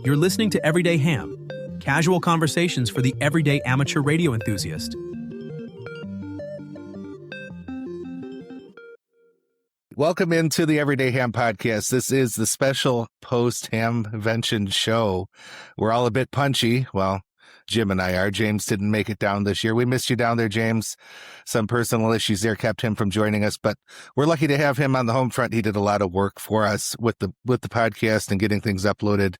You're listening to Everyday Ham, casual conversations for the everyday amateur radio enthusiast. Welcome into the Everyday Ham podcast. This is the special post-Hamvention show. We're all a bit punchy. Well, Jim and I are. James didn't make it down this year. We missed you down there, James. Some personal issues there kept him from joining us, but we're lucky to have him on the home front. He did a lot of work for us with the podcast and getting things uploaded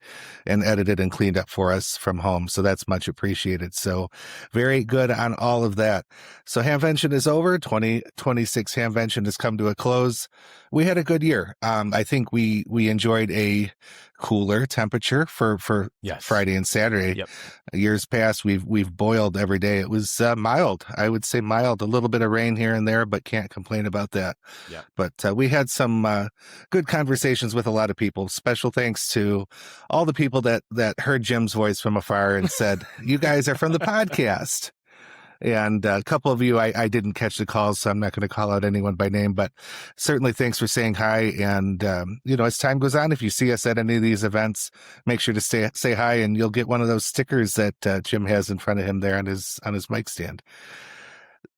and edited and cleaned up for us from home. So that's much appreciated. So very good on all of that. So Hamvention is over. 2026 Hamvention has come to a close. We had a good year. I think we enjoyed a cooler temperature for Yes. Friday and Saturday. Yep. Years past, we've boiled every day. It was mild. I would say mild. A little bit of rain here and there, but can't complain about that. Yeah. But we had some good conversations with a lot of people. Special thanks to all the people that heard Jim's voice from afar and said, "You guys are from the podcast." And a couple of you, I didn't catch the calls, so I'm not going to call out anyone by name, but certainly thanks for saying hi. And, as time goes on, if you see us at any of these events, make sure to say hi, and you'll get one of those stickers that Jim has in front of him there on his mic stand.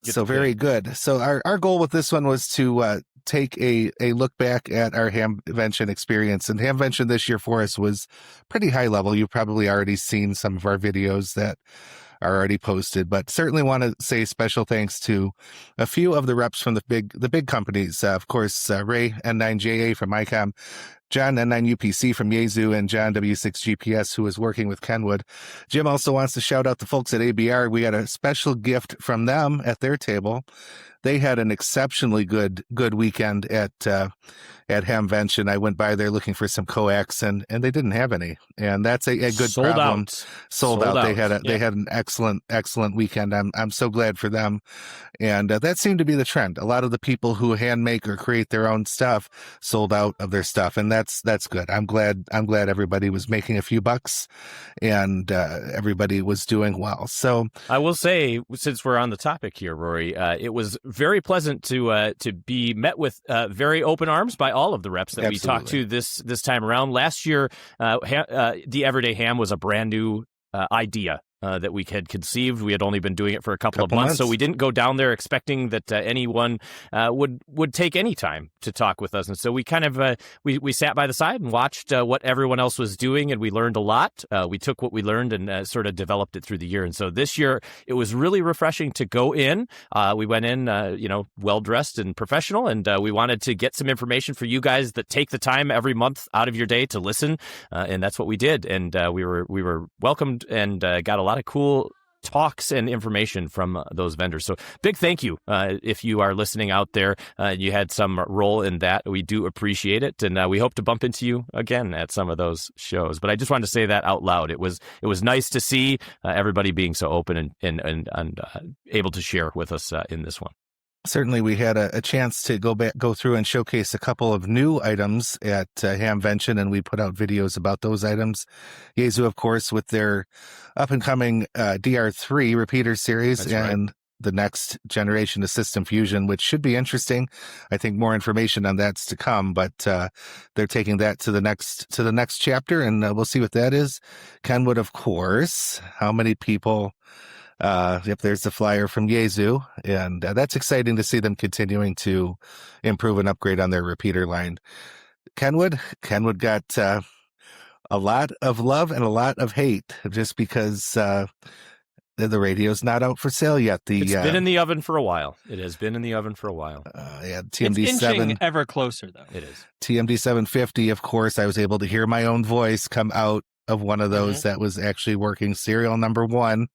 So very good. So our goal with this one was to take a look back at our Hamvention experience. And Hamvention this year for us was pretty high level. You've probably already seen some of our videos that are already posted, but certainly want to say special thanks to a few of the reps from the big companies. Of course, Ray N9JA from Icom, John N9UPC from Yaesu, and John W6GPS, who is working with Kenwood. Jim also wants to shout out the folks at ABR. We got a special gift from them at their table. They had an exceptionally good weekend at Hamvention. I went by there looking for some coax, and they didn't have any, and that's a good Sold problem. out. Sold out. They had an excellent weekend. I'm so glad for them, and that seemed to be the trend. A lot of the people who hand make or create their own stuff sold out of their stuff, and that's good. I'm glad everybody was making a few bucks, and everybody was doing well. So I will say, since we're on the topic here, Rory, it was very pleasant to be met with very open arms by all of the reps that we talked to this time around. Last year, the Everyday Ham was a brand new idea that we had conceived. We had only been doing it for a couple of months, so we didn't go down there expecting that anyone would take any time to talk with us. And so we kind of we sat by the side and watched what everyone else was doing, and we learned a lot. We took what we learned and sort of developed it through the year. And so this year, it was really refreshing to go in. We went in, well-dressed and professional, and we wanted to get some information for you guys that take the time every month out of your day to listen, and that's what we did. And we were welcomed and got a lot of cool talks and information from those vendors. So big thank you if you are listening out there and you had some role in that. We do appreciate it, and we hope to bump into you again at some of those shows. But I just wanted to say that out loud. It was nice to see everybody being so open and able to share with us in this one. Certainly, we had a chance to go through and showcase a couple of new items at Hamvention, and we put out videos about those items. Yaesu, of course, with their up-and-coming DR3 repeater series. That's and right. The next generation of System Fusion, which should be interesting. I think more information on that's to come, but they're taking that to the next chapter, and we'll see what that is. Kenwood, of course. How many people? Yep, there's the flyer from Yaesu, and that's exciting to see them continuing to improve and upgrade on their repeater line. Kenwood got a lot of love and a lot of hate just because the radio's not out for sale yet. It's been in the oven for a while. It has been in the oven for a while. TMD7. It's inching ever closer, though. It is. TMD 750, of course, I was able to hear my own voice come out of one of those that was actually working. Serial number 1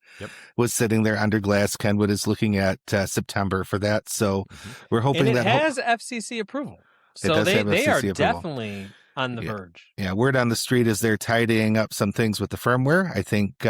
was sitting there under glass. Kenwood is looking at September for that. So we're hoping and it that has FCC approval. So they are definitely on the verge. Yeah, word on the street is they're tidying up some things with the firmware. I think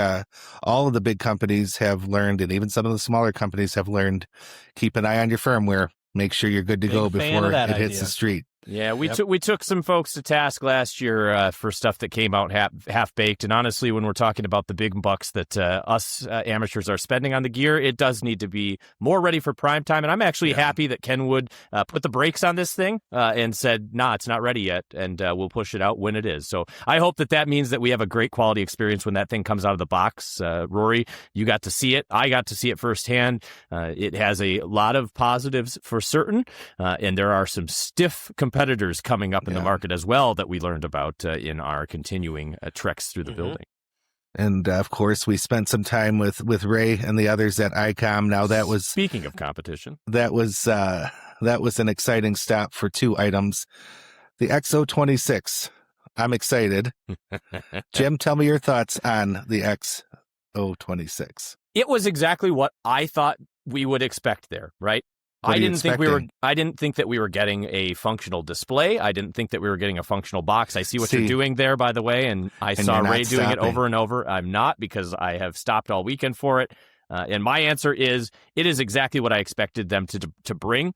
all of the big companies have learned, and even some of the smaller companies have learned, keep an eye on your firmware. Make sure you're good to go before it hits the street. Yeah, we took some folks to task last year for stuff that came out half baked, and honestly, when we're talking about the big bucks that us amateurs are spending on the gear, it does need to be more ready for prime time. And I'm actually happy that Kenwood put the brakes on this thing and said, "Nah, it's not ready yet, and we'll push it out when it is." So I hope that means that we have a great quality experience when that thing comes out of the box. Rory, you got to see it. I got to see it firsthand. It has a lot of positives for certain, and there are some stiff competitors coming up in the market as well that we learned about in our continuing treks through the building. And of course, we spent some time with Ray and the others at Icom. Now that was, speaking of competition, that was an exciting stop for 2 items. The XO26. I'm excited. Jim, tell me your thoughts on the XO26. It was exactly what I thought we would expect there, right? I didn't think that we were getting a functional display. I didn't think that we were getting a functional box. I see what you're doing there, by the way, and I saw Ray doing it over and over. I'm not, because I have stopped all weekend for it. And my answer is, it is exactly what I expected them to bring.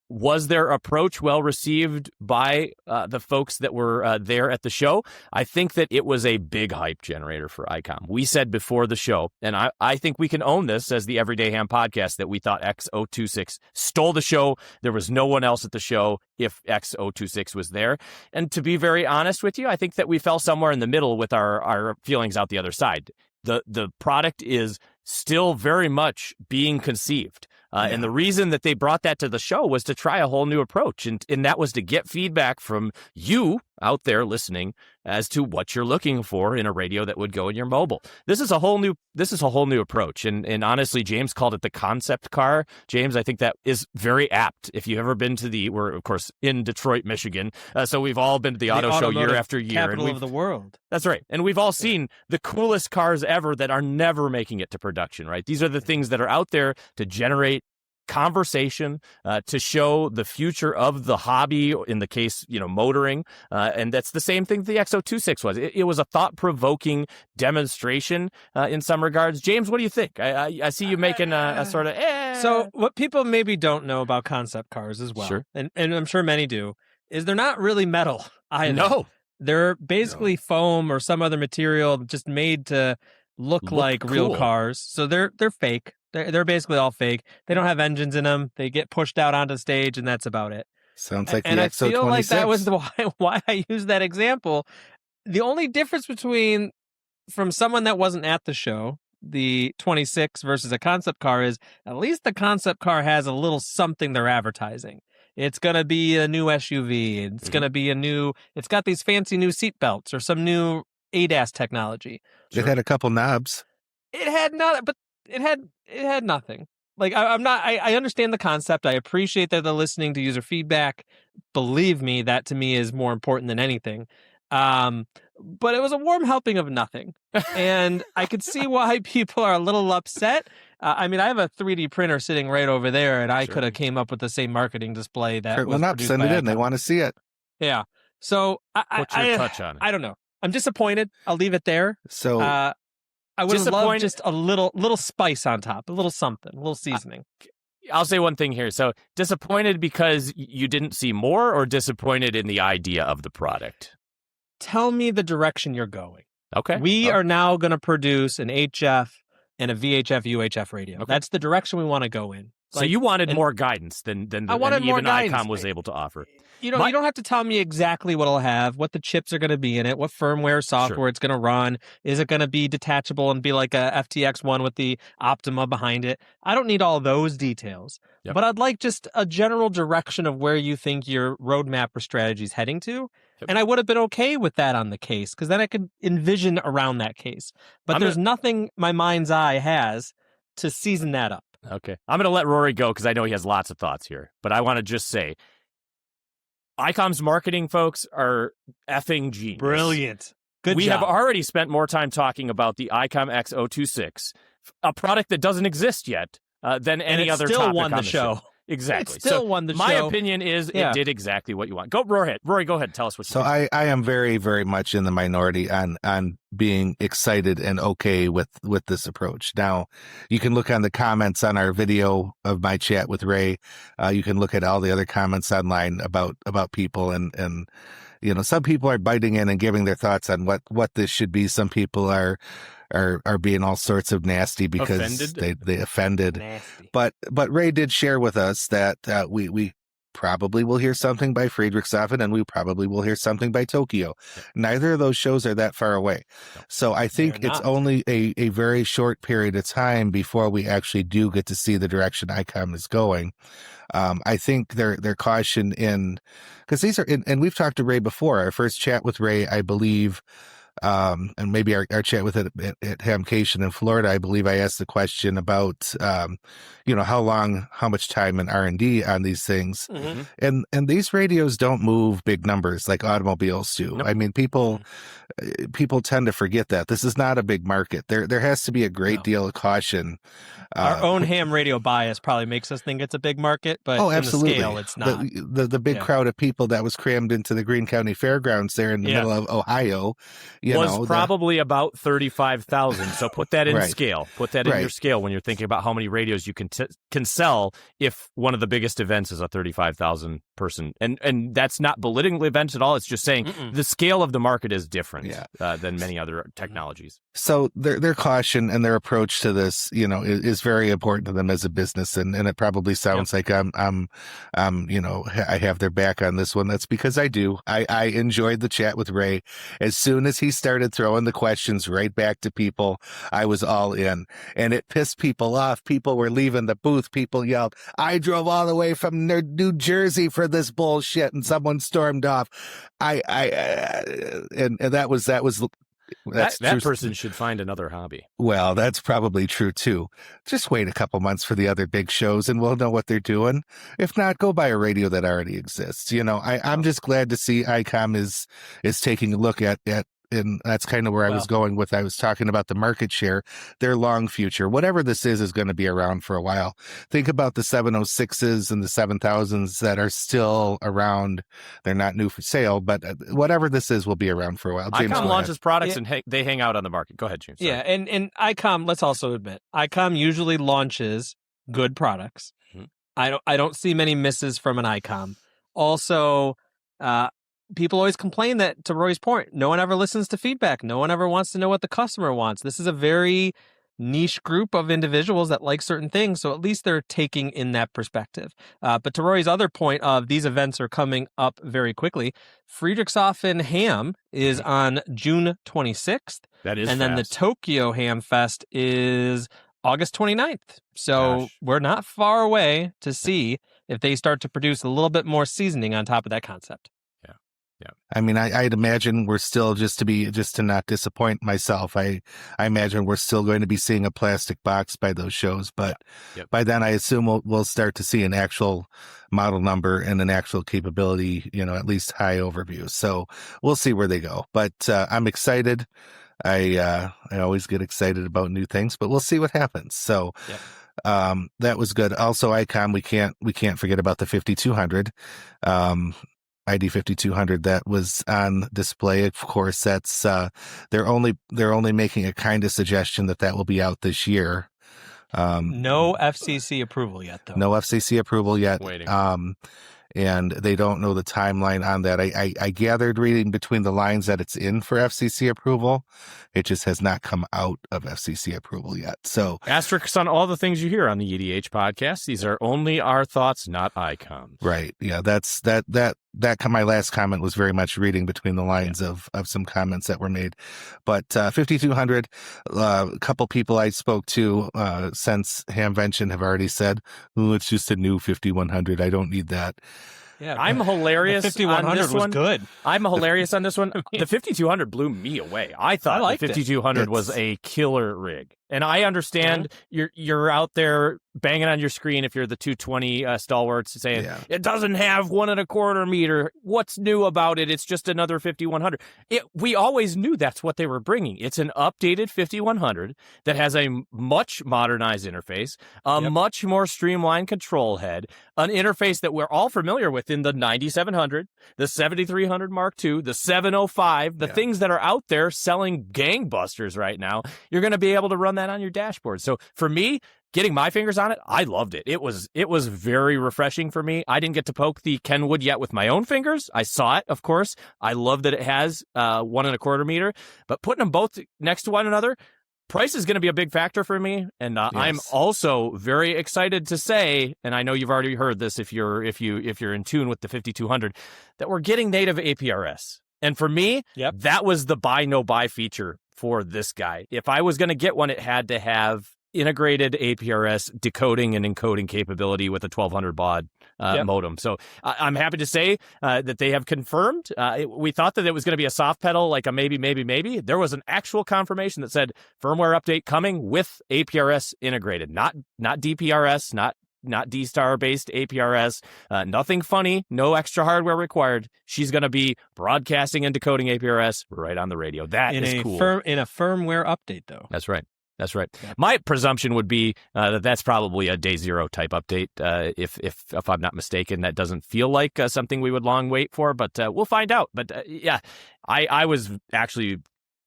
Was their approach well received by the folks that were there at the show? I think that it was a big hype generator for Icom. We said before the show, and I think we can own this as the Everyday Ham podcast, that we thought XO26 stole the show. There was no one else at the show if XO26 was there. And to be very honest with you, I think that we fell somewhere in the middle with our feelings out the other side. The product is still very much being conceived. And the reason that they brought that to the show was to try a whole new approach. And that was to get feedback from you out there listening as to what you're looking for in a radio that would go in your mobile. This is a whole new approach. And honestly, James called it the concept car. James, I think that is very apt. If you've ever been to we're of course in Detroit, Michigan. So we've all been to the auto show year after year. Capital of the world. That's right. And we've all seen the coolest cars ever that are never making it to production, right? These are the things that are out there to generate conversation, to show the future of the hobby, in the case, motoring. And that's the same thing the XO26 was. It was a thought-provoking demonstration in some regards. James, what do you think? I see you making a sort of... So what people maybe don't know about concept cars as well, and I'm sure many do, is they're not really metal either. No. They're basically foam or some other material just made to look like cool. real cars. So they're fake. They're basically all fake. They don't have engines in them. They get pushed out onto stage, and that's about it. Sounds like and the I XO26. feel like that was why I used that example. The only difference from someone that wasn't at the show, the 26 versus a concept car, is at least the concept car has a little something they're advertising. It's going to be a new SUV. It's going to be it's got these fancy new seat belts or some new ADAS technology. It had a couple knobs. It had not, but it had nothing. Like, I understand the concept. I appreciate that they're listening to user feedback. Believe me, that to me is more important than anything. But it was a warm helping of nothing. And I could see why people are a little upset. I have a 3D printer sitting right over there, and I could have came up with the same marketing display that Kurt was went up, produced send by it in. Icom. They want to see it. Yeah. So Put your touch on it. I don't know. I'm disappointed. I'll leave it there. So I would have loved just a little spice on top, a little something, a little seasoning. I'll say one thing here. So disappointed because you didn't see more, or disappointed in the idea of the product? Tell me the direction you're going. Okay. We are now going to produce an HF and a VHF UHF radio. Okay. That's the direction we want to go in. So you wanted more guidance than even Icom was able to offer. You don't have to tell me exactly what it'll have, what the chips are going to be in it, what firmware software it's going to run. Is it going to be detachable and be like a FTX one with the Optima behind it? I don't need all those details, but I'd like just a general direction of where you think your roadmap or strategy is heading to. Yep. And I would have been okay with that on the case, because then I could envision around that case. But there's nothing my mind's eye has to season that up. Okay. I'm going to let Rory go because I know he has lots of thoughts here. But I want to just say, Icom's marketing folks are effing genius. Brilliant. Good job. We have already spent more time talking about the Icom XO26, a product that doesn't exist yet, than any other topic on the show. Exactly. It still so won the my show. opinion is it did exactly what you want. Go, Rory, go ahead. Tell us what you So think. I am very, very much in the minority on being excited and okay with this approach. Now, you can look on the comments on our video of my chat with Ray. You can look at all the other comments online about people and some people are biting in and giving their thoughts on what this should be. Some people are being all sorts of nasty because they offended. Nasty. But Ray did share with us that we probably will hear something by Friedrichshafen and we probably will hear something by Tokyo. Yep. Neither of those shows are that far away. Yep. So I think it's only a very short period of time before we actually do get to see the direction Icom is going. I think their caution in, because these are, and we've talked to Ray before. Our first chat with Ray, I believe, and maybe our chat with it at Hamvention in Florida, I believe I asked the question about, how much time and R&D on these things. Mm-hmm. And these radios don't move big numbers like automobiles do. Nope. I mean, people tend to forget that this is not a big market. There has to be a great deal of caution. Our own ham radio bias probably makes us think it's a big market, but absolutely. in the scale, it's not. The big crowd of people that was crammed into the Greene County Fairgrounds there in the middle of Ohio, probably about 35,000. So put that in scale. Put that in your scale when you're thinking about how many radios you can sell if one of the biggest events is a 35,000 person. And that's not belittling the event at all. It's just saying the scale of the market is different than many other technologies. So their caution and their approach to this, is very important to them as a business, and it probably sounds like I have their back on this one. That's because I do. I enjoyed the chat with Ray. As soon as he started throwing the questions right back to people, I was all in, and it pissed people off. People were leaving the booth. People yelled, "I drove all the way from New Jersey for this bullshit," and someone stormed off. And that was. That person should find another hobby. Well, that's probably true too. Just wait a couple months for the other big shows and we'll know what they're doing. If not, go buy a radio that already exists. I'm just glad to see Icom is taking a look at and that's kind of where I was going with. I was talking about the market share, their long future. Whatever this is going to be around for a while. Think about the 706s and the 7000s that are still around. They're not new for sale, but whatever this is will be around for a while. James, Icom launches products and they hang out on the market. Go ahead, James. Sorry. Yeah, and Icom, let's also admit, Icom usually launches good products. Mm-hmm. I don't see many misses from an Icom. Also, people always complain that, to Roy's point, no one ever listens to feedback. No one ever wants to know what the customer wants. This is a very niche group of individuals that like certain things, so at least they're taking in that perspective. But to Roy's other point of these events are coming up very quickly, Friedrichshafen Ham is on June 26th. That is And then the Tokyo Ham Fest is August 29th. So we're not far away to see if they start to produce a little bit more seasoning on top of that concept. Yeah. I mean, I'd imagine we're still, just to not disappoint myself, I imagine we're still going to be seeing a plastic box by those shows, but by then I assume we'll start to see an actual model number and an actual capability, at least high overview. So we'll see where they go, but I'm excited. I always get excited about new things, but we'll see what happens. So, that was good. Also, Icom, we can't forget about the 5200. ID 5200 that was on display. Of course, that's they're only making a kind of suggestion that will be out this year. No FCC approval yet, though. No FCC approval yet. Waiting. And they don't know the timeline on that. I gathered reading between the lines that it's in for FCC approval. It just has not come out of FCC approval yet. So asterisks on all the things you hear on the EDH podcast. These are only our thoughts, not Icom's. Right. Yeah. That's my last comment was very much reading between the lines of some comments that were made. But 5200, a couple people I spoke to since Hamvention have already said, "Oh, it's just a new 5100. I don't need that." Yeah, I'm hilarious. The 5100 was good. I'm hilarious on this one. The 5200 blew me away. I thought the 5200 was a killer rig, and I understand you're out there banging on your screen if you're the 220 stalwarts saying, it doesn't have 1 1/4 meter. What's new about it? It's just another 5100. We always knew that's what they were bringing. It's an updated 5100 that has a much modernized interface, a much more streamlined control head, an interface that we're all familiar with in the 9700, the 7300 Mark II, the 705, the things that are out there selling gangbusters right now. You're going to be able to run that on your dashboard. So for me, getting my fingers on it, I loved it. It was very refreshing for me. I didn't get to poke the Kenwood yet with my own fingers. I saw it, of course. I love that it has 1 1/4 meter, but putting them both next to one another, price is going to be a big factor for me. And I'm also very excited to say, and I know you've already heard this if you're in tune with the 5200, that we're getting native APRS. And for me, that was the buy no buy feature for this guy. If I was going to get one, it had to have integrated APRS decoding and encoding capability with a 1200 baud modem. So I'm happy to say that they have confirmed. We thought that it was going to be a soft pedal, like a maybe. There was an actual confirmation that said firmware update coming with APRS integrated, not DPRS, not D-Star based APRS, nothing funny, no extra hardware required. She's going to be broadcasting and decoding APRS right on the radio. That is cool. In a firmware update, though. That's right. My presumption would be that that's probably a day zero type update. If I'm not mistaken, that doesn't feel like something we would long wait for, but we'll find out. But I was actually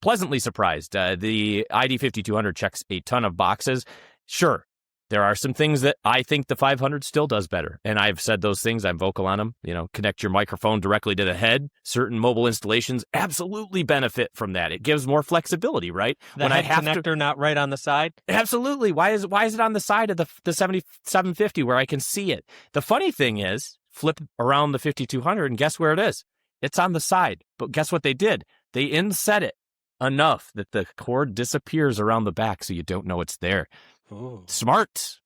pleasantly surprised. The ID 5200 checks a ton of boxes. Sure, there are some things that I think the 500 still does better. And I've said those things. I'm vocal on them. Connect your microphone directly to the head. Certain mobile installations absolutely benefit from that. It gives more flexibility, right? When I have connector not right on the side? Absolutely. Why is it on the side of the 7750 where I can see it? The funny thing is, flip around the 5200 and guess where it is? It's on the side. But guess what they did? They inset it enough that the cord disappears around the back so you don't know it's there. Ooh. Smart.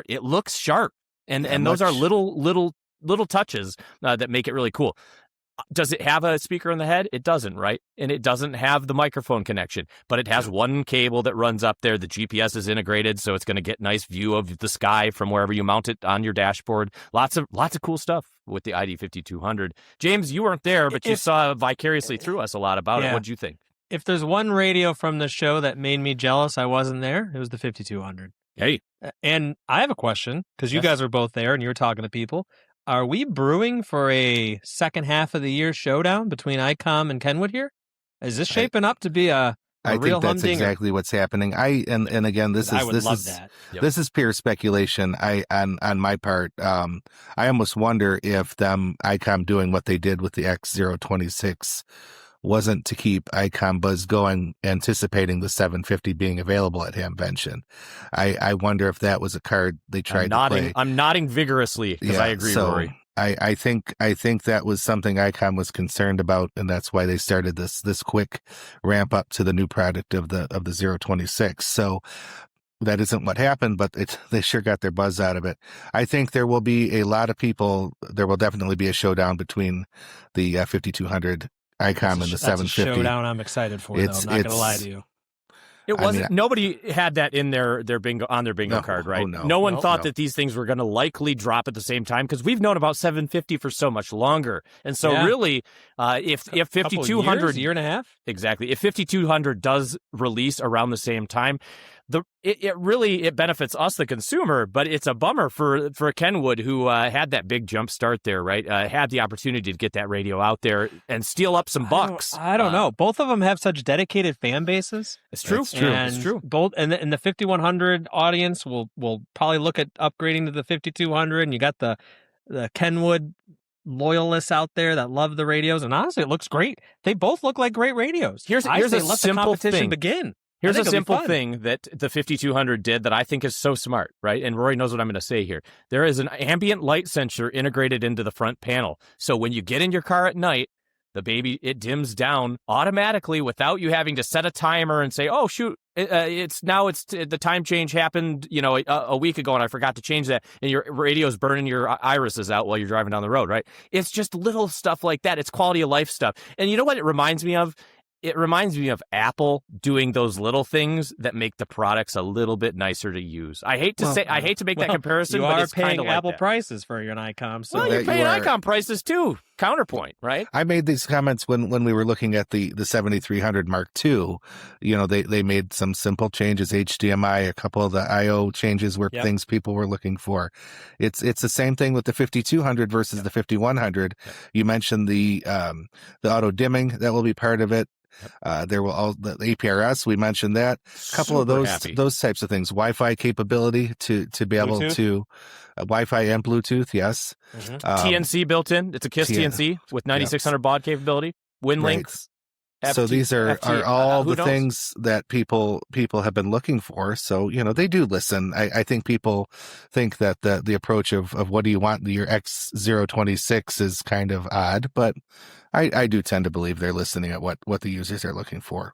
It looks sharp, and those are little touches that make it really cool. Does it have a speaker in the head? It doesn't, right? And it doesn't have the microphone connection, but it has one cable that runs up there. The GPS is integrated, so it's going to get nice view of the sky from wherever you mount it on your dashboard. Lots of cool stuff with the ID 5200. James, you weren't there, but you saw vicariously through us a lot about it. What did you think? If there's one radio from the show that made me jealous I wasn't there, it was the 5200. Hey. And I have a question, because you guys were both there and you were talking to people. Are we brewing for a second half of the year showdown between Icom and Kenwood here? Is this shaping up to be a real humdinger? I think that's exactly what's happening. And again, this is pure speculation. On my part, I almost wonder if Icom doing what they did with the X026 wasn't to keep Icom buzz going, anticipating the 750 being available at Hamvention. I wonder if that was a card they tried to play. I'm nodding vigorously because I agree, Rory. I think that was something Icom was concerned about, and that's why they started this quick ramp up to the new product of the 026. So that isn't what happened, but they sure got their buzz out of it. I think there will be a lot of people. There will definitely be a showdown between the 5200 Icom and the 750. That's a showdown I'm excited for, though. I'm not going to lie to you. It wasn't. Nobody had that in their bingo card, right? No one thought that these things were going to likely drop at the same time, because we've known about 750 for so much longer. And so really, if 5200 year and a half, exactly, if 5200 does release around the same time, it benefits us, the consumer, but it's a bummer for Kenwood, who had that big jump start there, right? Had the opportunity to get that radio out there and steal up some bucks. I don't know. Both of them have such dedicated fan bases. It's true. It's true. Both, and the 5100 audience will probably look at upgrading to the 5200, and you got the Kenwood loyalists out there that love the radios, and honestly, it looks great. They both look like great radios. Here's a simple thing. Begin. Here's a simple thing that the 5200 did that I think is so smart, right? And Rory knows what I'm going to say here. There is an ambient light sensor integrated into the front panel. So when you get in your car at night, it dims down automatically without you having to set a timer and say, oh, shoot, the time change happened, a week ago and I forgot to change that. And your radio's burning your irises out while you're driving down the road, right? It's just little stuff like that. It's quality of life stuff. And you know what it reminds me of? it reminds me of Apple doing those little things that make the products a little bit nicer to use. I hate to make that comparison, but it's kind of like Apple that. prices for your Icom. So Well, you're paying Icom prices too. Counterpoint, right? I made these comments when we were looking at the 7300 Mark II. You know, they made some simple changes, HDMI, a couple of the I/O changes were things people were looking for. It's the same thing with the 5200 versus the 5100. You mentioned the auto dimming, that will be part of it. There will all the APRS, we mentioned that. A couple of those types of things. Wi-Fi capability to be able Bluetooth? to Wi-Fi and Bluetooth, yes. TNC built in. It's a KISS TNC with 9600 baud capability. WinLink. Right. So these are all the things that people have been looking for. So, you know, they do listen. I think people think that the approach of what do you want your X026 is kind of odd, but I do tend to believe they're listening at what the users are looking for.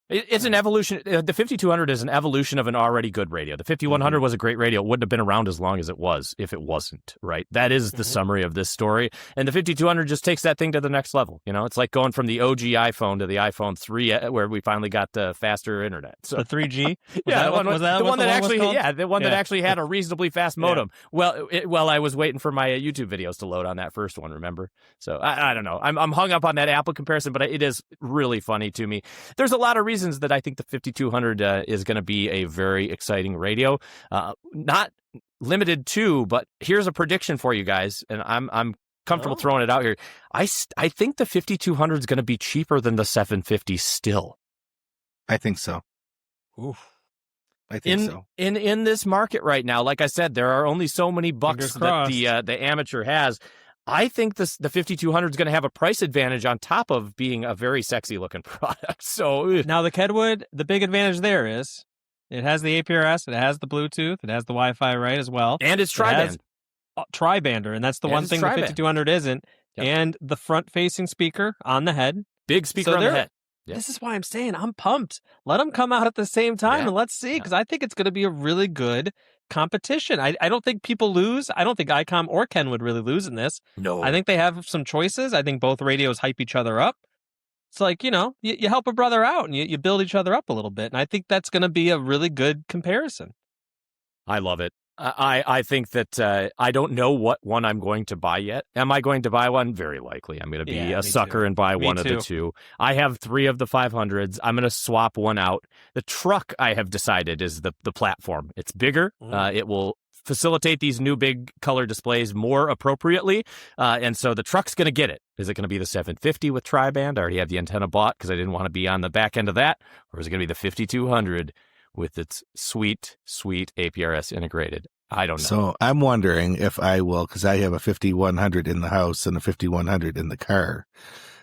It's an evolution. The 5200 is an evolution of an already good radio. The 5100 was a great radio. It wouldn't have been around as long as it was if it wasn't, right? That is the summary of this story. And the 5200 just takes that thing to the next level. You know, it's like going from the OG iPhone to the iPhone 3, where we finally got the faster internet. So the 3G? The one that actually had a reasonably fast modem. Yeah. Well, I was waiting for my YouTube videos to load on that first one, remember? So I don't know. I'm hung up on that Apple comparison, but it is really funny to me. There's a lot of reasons that I think the 5200 is going to be a very exciting radio. Not limited to, but here's a prediction for you guys, and I'm comfortable throwing it out here. I think the 5200 is going to be cheaper than the 750 still. I think so. Oof. I think so. In this market right now, like I said, there are only so many bucks that the amateur has. I think the 5200 is going to have a price advantage on top of being a very sexy looking product. So now the Kenwood, the big advantage there is it has the APRS, it has the Bluetooth, it has the Wi-Fi, right, as well, and it's tri-band. Tri-bander, and that's the one thing the 5200 isn't. Yep. And the front-facing speaker on the head, big speaker on the head. Yep. This is why I'm saying I'm pumped. Let them come out at the same time and let's see, because I think it's going to be a really good competition. I don't think people lose. I don't think Icom or Kenwood really lose in this. No. I think they have some choices. I think both radios hype each other up. It's like, you know, you help a brother out and you build each other up a little bit. And I think that's going to be a really good comparison. I love it. I think that I don't know what one I'm going to buy yet. Am I going to buy one? Very likely. I'm going to be a sucker and buy one of the two. I have 3 of the 500s. I'm going to swap one out. The truck, I have decided, is the platform. It's bigger. It will facilitate these new big color displays more appropriately. And so the truck's going to get it. Is it going to be the 750 with tri-band? I already have the antenna bought because I didn't want to be on the back end of that. Or is it going to be the 5200? With its sweet APRS integrated? I don't know. So I'm wondering if I will, because I have a 5100 in the house and a 5100 in the car.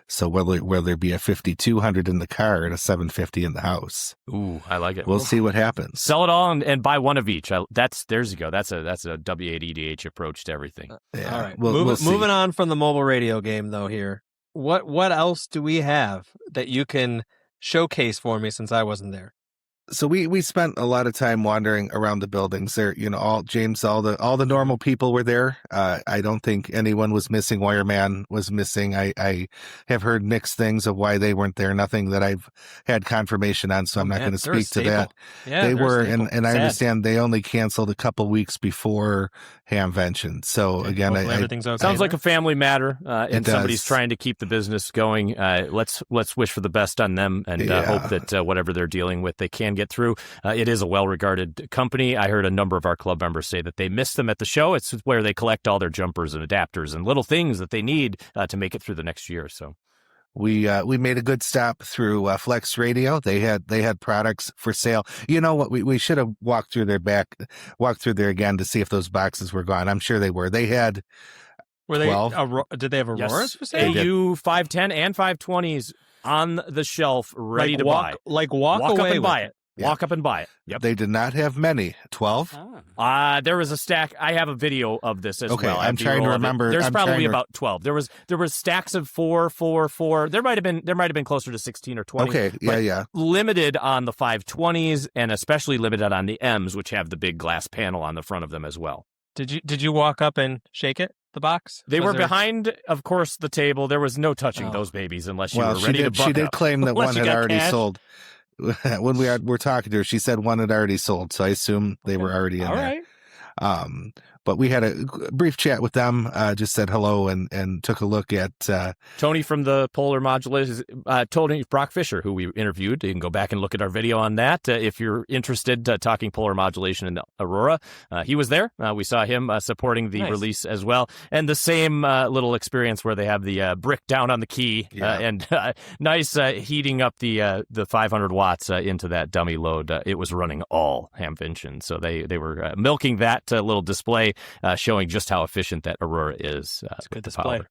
So will there be a 5200 in the car and a 750 in the house? Ooh, I like it. We'll see what happens. Sell it all and buy one of each. There's you go. That's a W8EDH approach to everything. All right. Moving on from the mobile radio game though here. What else do we have that you can showcase for me since I wasn't there? So we spent a lot of time wandering around the buildings there. You know, all the normal people were there. I don't think anyone was missing. Wireman was missing. I have heard mixed things of why they weren't there. Nothing that I've had confirmation on, so I'm not going to speak to that. Yeah, they were, and I understand they only canceled a couple weeks before Hamvention. So again, everything's okay. Sounds like a family matter, and somebody's trying to keep the business going. Let's wish for the best on them, and hope that whatever they're dealing with, they can get through. It is a well-regarded company. I heard a number of our club members say that they miss them at the show. It's where they collect all their jumpers and adapters and little things that they need to make it through the next year. So we made a good stop through Flex Radio. They had products for sale. You know what? We should have walked through there again to see if those boxes were gone. I'm sure they were. They had. Were 12. Did they have Auroras for sale? AU 510 and 520s on the shelf, ready to buy. Walk away up and buy it. Yeah. Walk up and buy it. Yep. They did not have many. 12? There was a stack. I have a video of this as well. Okay, I'm trying to remember. There's probably about 12. There was stacks of 4. There might have been closer to 16 or 20. Okay, yeah. Limited on the 520s and especially limited on the M's, which have the big glass panel on the front of them as well. Did you walk up and shake it? the box? They were behind, of course, the table. There was no touching those babies unless you were ready to buck She did up. claim that one had already sold. When we were talking to her, she said one had already sold, so I assume they were already in there. Right. But we had a brief chat with them, just said hello and took a look at Tony from the Polar Modulators, Tony Brock Fisher, who we interviewed. You can go back and look at our video on that if you're interested, talking polar modulation in Aurora. He was there. We saw him supporting the release as well. And the same little experience where they have the brick down on the key and nice heating up the 500 watts into that dummy load. It was running all Hamvention. So they were milking that little display, showing just how efficient that Aurora is. It's a good display. Power.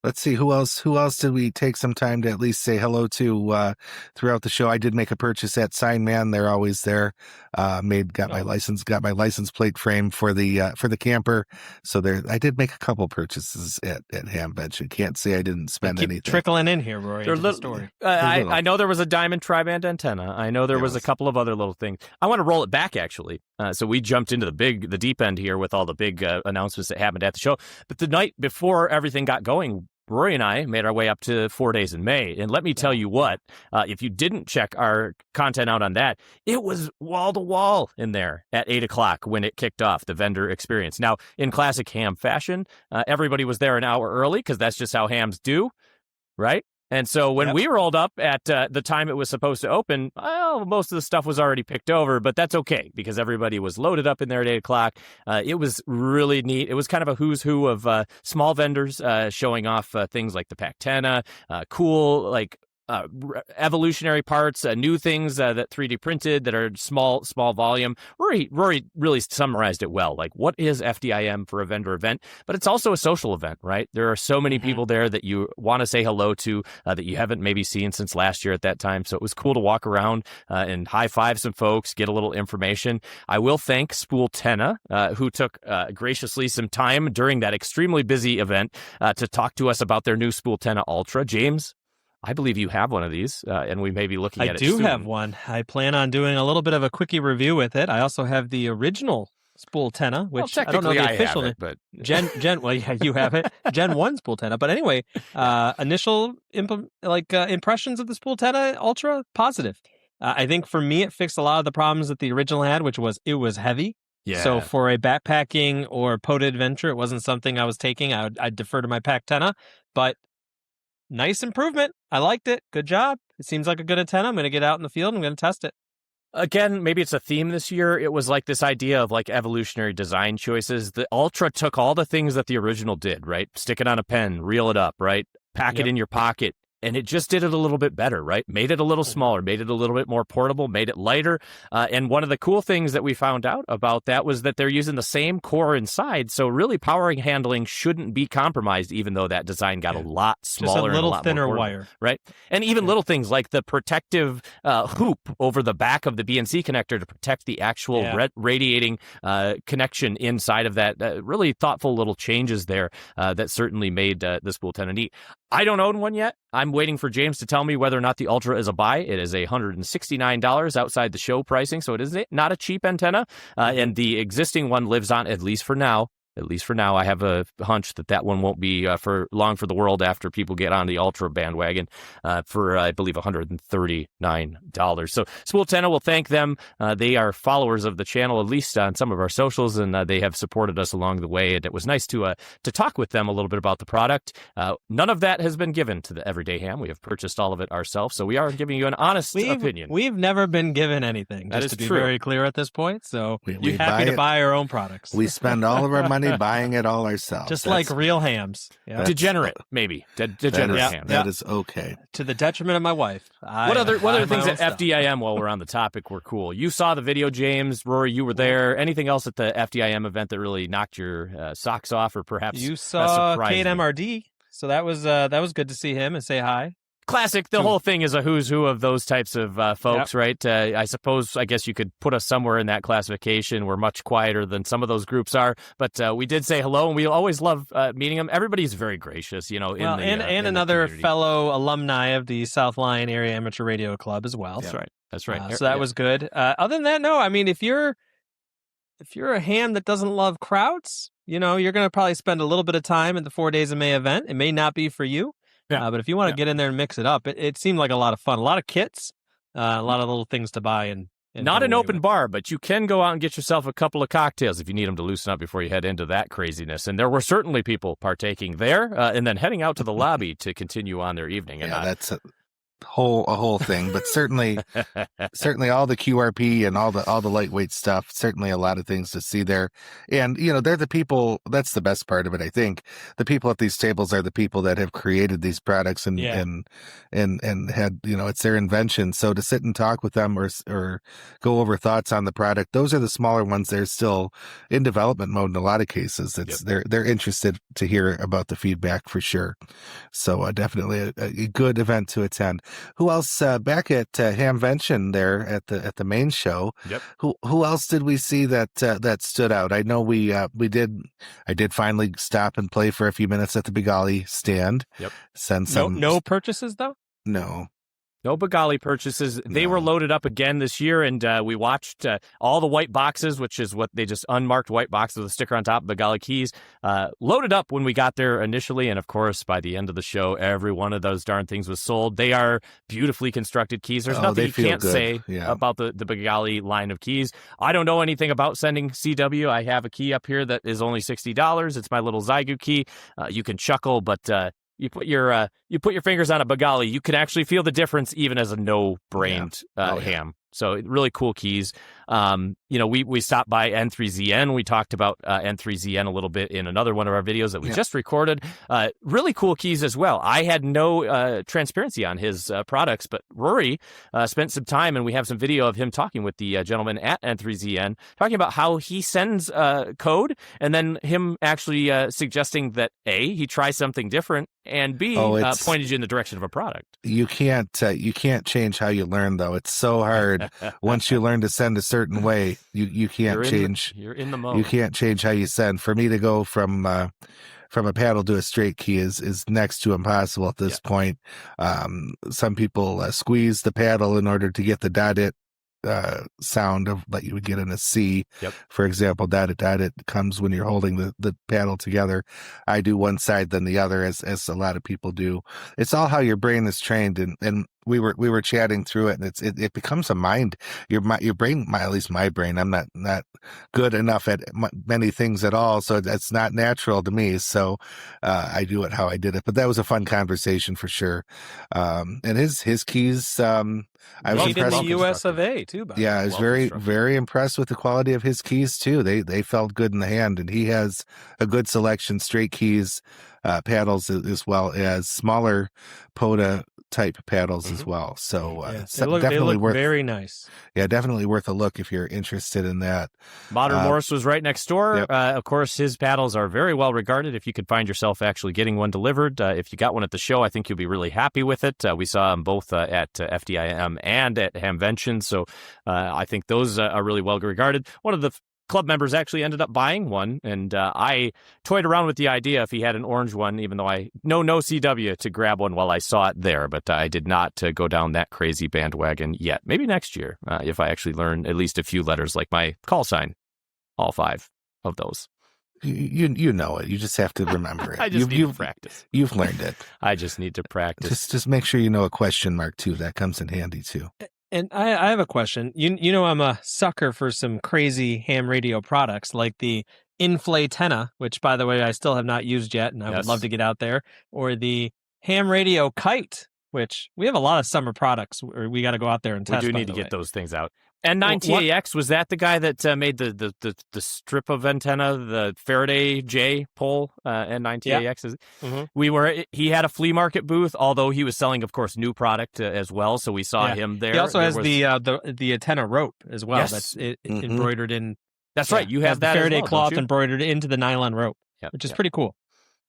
Let's see, who else did we take some time to at least say hello to throughout the show? I did make a purchase at Sign Man. They're always there. Got my license plate frame for the camper. So I did make a couple purchases at Hamvention. Can't say I didn't spend anything. Trickling in here, Rory. The story. I know there was a diamond tri-band antenna. I know there was a couple of other little things. I want to roll it back, actually. So we jumped into the deep end here with all the big announcements that happened at the show. But the night before everything got going, Rory and I made our way up to 4 Days in May. And let me tell you what, if you didn't check our content out on that, it was wall to wall in there at 8 o'clock when it kicked off, the vendor experience. Now, in classic ham fashion, everybody was there an hour early because that's just how hams do, right? And so when we rolled up at the time it was supposed to open, well, most of the stuff was already picked over, but that's okay because everybody was loaded up in there at 8 o'clock. It was really neat. It was kind of a who's who of small vendors showing off things like the Pactena, cool, like evolutionary parts, new things that 3D printed that are small volume. Rory really summarized it well. Like, what is FDIM for a vendor event? But it's also a social event, right? There are so many people there that you want to say hello to that you haven't maybe seen since last year at that time. So it was cool to walk around and high five some folks, get a little information. I will thank Spool Tenna, who took graciously some time during that extremely busy event to talk to us about their new Spool Tenna Ultra. James, I believe you have one of these, and we may be looking at it soon. I do have one. I plan on doing a little bit of a quickie review with it. I also have the original Spool Tenna, which I don't know the official name. But Gen, well, yeah, you have it. Gen 1 Spool Tenna. But anyway, initial impressions of the Spool Tenna Ultra, positive. I think for me, it fixed a lot of the problems that the original had, which was it was heavy. Yeah. So for a backpacking or poded adventure, it wasn't something I was taking. I'd defer to my Pactena, but nice improvement. I liked it. Good job. It seems like a good antenna. I'm going to get out in the field and I'm going to test it. Again, maybe it's a theme this year. It was like this idea of like evolutionary design choices. The Ultra took all the things that the original did, right? Stick it on a pen, reel it up, right? Pack it in your pocket. And it just did it a little bit better, right? Made it a little smaller, made it a little bit more portable, made it lighter. And one of the cool things that we found out about that was that they're using the same core inside. So really power handling shouldn't be compromised, even though that design got a lot smaller. Just a little and a lot thinner more wire. Right? And even little things like the protective hoop over the back of the BNC connector to protect the actual radiating connection inside of that. Really thoughtful little changes there that certainly made the Spool Tenna neat. I don't own one yet. I'm waiting for James to tell me whether or not the Ultra is a buy. It is $169 outside the show pricing, so it is not a cheap antenna. And the existing one lives on, at least for now. I have a hunch that one won't be for long for the world after people get on the Ultra bandwagon for, I believe, $139. So Spool Tenna will thank them. They are followers of the channel, at least on some of our socials, and they have supported us along the way. And it was nice to talk with them a little bit about the product. None of that has been given to the Everyday Ham. We have purchased all of it ourselves, so we are giving you an honest opinion. We've never been given anything, just to be very clear at this point. So we're happy to buy our own products. We spend all of our money buying it all ourselves. Just like real hams. Yeah. Degenerate, maybe. Degenerate hams. That is okay. To the detriment of my wife. What other things at FDIM while we're on the topic were cool? You saw the video, James. Rory, you were there. Anything else at the FDIM event that really knocked your socks off or perhaps you saw Kate MRD. So that was good to see him and say hi. Classic. The whole thing is a who's who of those types of folks, right? I guess you could put us somewhere in that classification. We're much quieter than some of those groups are, but we did say hello, and we always love meeting them. Everybody's very gracious, you know. And another fellow alumni of the South Lyon Area Amateur Radio Club as well. That's right. So that was good. Other than that, no. I mean, if you're if you're a ham that doesn't love krauts, you're going to probably spend a little bit of time at the 4 Days of May event. It may not be for you, but if you want to get in there and mix it up, it seemed like a lot of fun. A lot of kits, a lot of little things to buy. And not an open bar, but you can go out and get yourself a couple of cocktails if you need them to loosen up before you head into that craziness. And there were certainly people partaking there and then heading out to the lobby to continue on their evening. Yeah, that's a whole thing, but certainly all the QRP and all the lightweight stuff, certainly a lot of things to see there. And they're the people, that's the best part of it. I think the people at these tables are the people that have created these products and had it's their invention. So to sit and talk with them or go over thoughts on the product, those are the smaller ones. They're still in development mode in a lot of cases. They're interested to hear about the feedback for sure. So definitely a good event to attend. Who else back at Hamvention there at the main show? Yep. Who else did we see that stood out? I know I did finally stop and play for a few minutes at the Bigali stand. Yep. No purchases though? No Bigali purchases. They were loaded up again this year, and we watched all the white boxes, which is what they just unmarked white boxes with a sticker on top, Bigali keys, loaded up when we got there initially. And of course, by the end of the show, every one of those darn things was sold. They are beautifully constructed keys. There's nothing you can't say about the Bigali line of keys. I don't know anything about sending CW. I have a key up here that is only $60. It's my little Zygu key. You can chuckle, but you put your fingers on a Bigali, you can actually feel the difference even as a no-brained ham. So really cool keys. We stopped by N3ZN. We talked about N3ZN a little bit in another one of our videos that we just recorded. Really cool keys as well. I had no transparency on his products, but Rory spent some time, and we have some video of him talking with the gentleman at N3ZN, talking about how he sends code, and then him actually suggesting that A, he tries something different, and B, pointed you in the direction of a product. You can't change how you learn, though. It's so hard. Once you learn to send a certain way, you can't change. You're in the mode. You can't change how you send. For me to go from a paddle to a straight key is next to impossible at this point. Some people squeeze the paddle in order to get the dotted sound of that you would get in a C. For example, dotted comes when you're holding the paddle together. I do one side then the other, as a lot of people do. It's all how your brain is trained, and we were chatting through it, and it becomes a mind. Your brain, at least my brain, I'm not good enough at many things at all, so that's not natural to me. So I do it how I did it. But that was a fun conversation for sure. And his keys, I was impressed in the US of A too. I was very, very impressed with the quality of his keys too. They felt good in the hand, and he has a good selection, straight keys, paddles, as well as smaller POTA type paddles as well. So they look worth, very nice. Yeah, definitely worth a look if you're interested in that. Modern Morse was right next door. Of course, his paddles are very well regarded. If you could find yourself actually getting one delivered, if you got one at the show, I think you'll be really happy with it. We saw them both at FDIM and at Hamvention, so I think those are really well regarded. One of the club members actually ended up buying one, and I toyed around with the idea if he had an orange one, even though I know no CW, to grab one while I saw it there, but I did not go down that crazy bandwagon yet. Maybe next year, if I actually learn at least a few letters like my call sign, all 5 of those. You know it. You just have to remember it. I just need to practice. You've learned it. I just need to practice. Just make sure you know a question mark too. That comes in handy too. And I have a question. You know I'm a sucker for some crazy ham radio products like the Inflatenna, which, by the way, I still have not used yet, and I would love to get out there, or the ham radio Kite, which we have a lot of summer products where we got to go out there and test. We do need to get those things out. And 9TAX, was that the guy that made the strip of antenna, the Faraday J pole, and 9TAX? Yeah. He had a flea market booth, although he was selling, of course, new product as well. So we saw him there. He also has the antenna rope as well. Yes. That's embroidered in. That's right. You have that Faraday as well, cloth embroidered into the nylon rope, which is pretty cool.